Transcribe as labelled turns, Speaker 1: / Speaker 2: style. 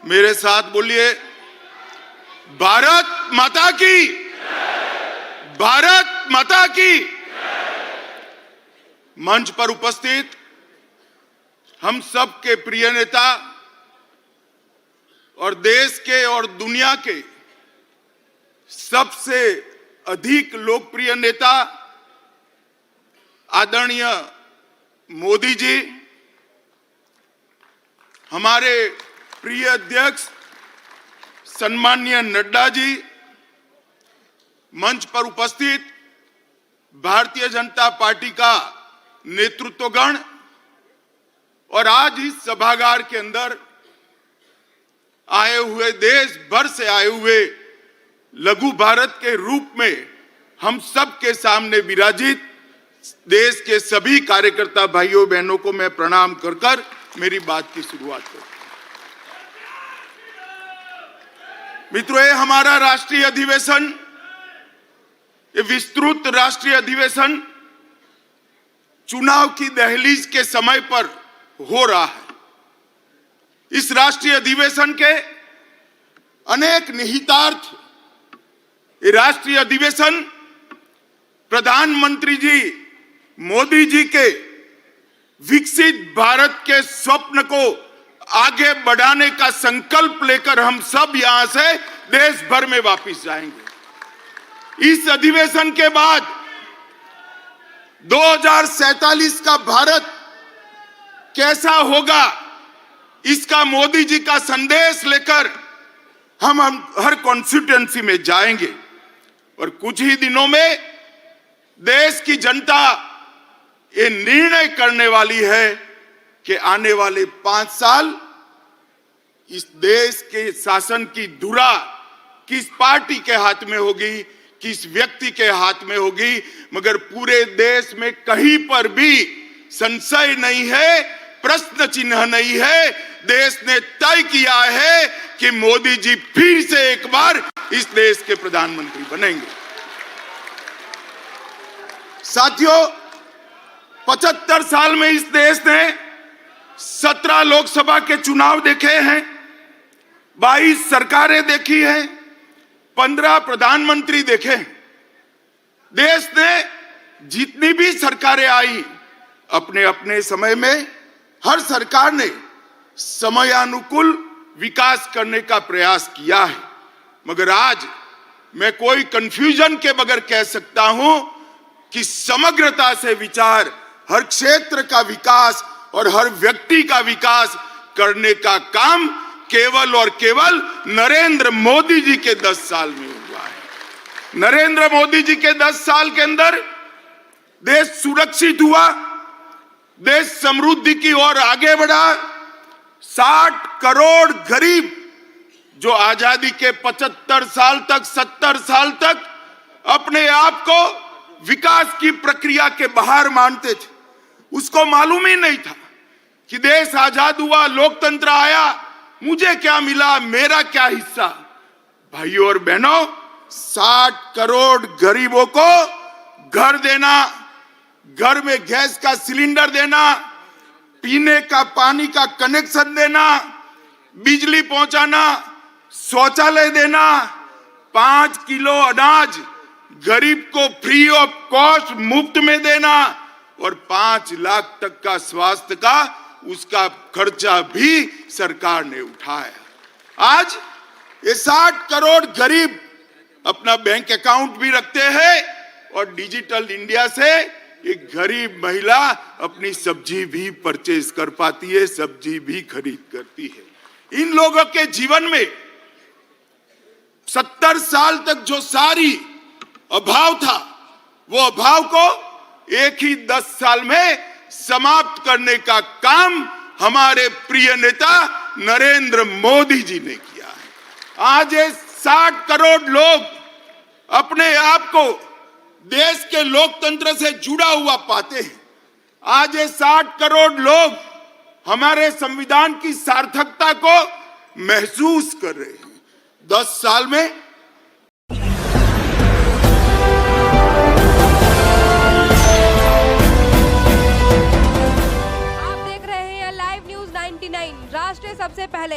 Speaker 1: मेरे साथ बोलिए, भारत माता की, भारत माता की। मंच पर उपस्थित हम सब के प्रिय नेता और देश के और दुनिया के सबसे अधिक लोकप्रिय नेता आदरणीय मोदी जी, हमारे प्रिय अध्यक्ष सम्माननीय नड्डा जी, मंच पर उपस्थित भारतीय जनता पार्टी का नेतृत्वगण और आज इस सभागार के अंदर आए हुए, देश भर से आए हुए लघु भारत के रूप में हम सब के सामने विराजित देश के सभी कार्यकर्ता भाइयों बहनों को मैं प्रणाम कर कर मेरी बात की शुरुआत करता हूं। मित्रों, ये हमारा राष्ट्रीय अधिवेशन, ये विस्तृत राष्ट्रीय अधिवेशन चुनाव की दहलीज के समय पर हो रहा है। इस राष्ट्रीय अधिवेशन के अनेक निहितार्थ, ये राष्ट्रीय अधिवेशन प्रधानमंत्री जी मोदी जी के विकसित भारत के स्वप्न को आगे बढ़ाने का संकल्प लेकर हम सब यहां से देश भर में वापस जाएंगे। इस अधिवेशन के बाद 2047 का भारत कैसा होगा, इसका मोदी जी का संदेश लेकर हम हर कॉन्स्टिट्यूएंसी में जाएंगे और कुछ ही दिनों में देश की जनता ये निर्णय करने वाली है कि आने वाले 5 साल इस देश के शासन की धुरा किस पार्टी के हाथ में होगी, किस व्यक्ति के हाथ में होगी। मगर पूरे देश में कहीं पर भी संशय नहीं है, प्रश्न चिन्ह नहीं है। देश ने तय किया है कि मोदी जी फिर से एक बार इस देश के प्रधानमंत्री बनेंगे। साथियों, 75 साल में इस देश ने 17 लोकसभा के चुनाव देखे हैं, 22 सरकारें देखी हैं, 15 प्रधानमंत्री देखे हैं। देश ने जितनी भी सरकारें आई, अपने अपने समय में हर सरकार ने समयानुकूल विकास करने का प्रयास किया है। मगर आज मैं कोई कंफ्यूजन के बगैर कह सकता हूं कि समग्रता से विचार, हर क्षेत्र का विकास और हर व्यक्ति का विकास करने का काम केवल और केवल नरेंद्र मोदी जी के 10 साल में हुआ है। नरेंद्र मोदी जी के 10 साल के अंदर देश सुरक्षित हुआ, देश समृद्धि की ओर आगे बढ़ा। 60 करोड़ गरीब जो आजादी के 75 साल तक, 70 साल तक अपने आप को विकास की प्रक्रिया के बाहर मानते थे, उसको मालूम ही नहीं था कि देश आजाद हुआ, लोकतंत्र आया, मुझे क्या मिला, मेरा क्या हिस्सा। भाइयों और बहनों, 60 करोड़ गरीबों को घर देना, घर में गैस का सिलेंडर देना, पीने का पानी का कनेक्शन देना, बिजली पहुंचाना, शौचालय देना, 5 किलो अनाज गरीब को फ्री ऑफ कॉस्ट मुफ्त में देना और 5 लाख तक का स्वास्थ्य का उसका खर्चा भी सरकार ने उठाया। आज ये 60 करोड़ गरीब अपना बैंक अकाउंट भी रखते हैं और डिजिटल इंडिया से एक गरीब महिला अपनी सब्जी भी परचेज कर पाती है, सब्जी भी खरीद करती है। इन लोगों के जीवन में 70 साल तक जो सारी अभाव था, वो अभाव को एक ही 10 साल में समाप्त करने का काम हमारे प्रिय नेता नरेंद्र मोदी जी ने किया है। आज ये 60 करोड़ लोग अपने आप को देश के लोकतंत्र से जुड़ा हुआ पाते हैं। आज ये 60 करोड़ लोग हमारे संविधान की सार्थकता को महसूस कर रहे हैं। 10 साल में
Speaker 2: राष्ट्र सबसे पहले।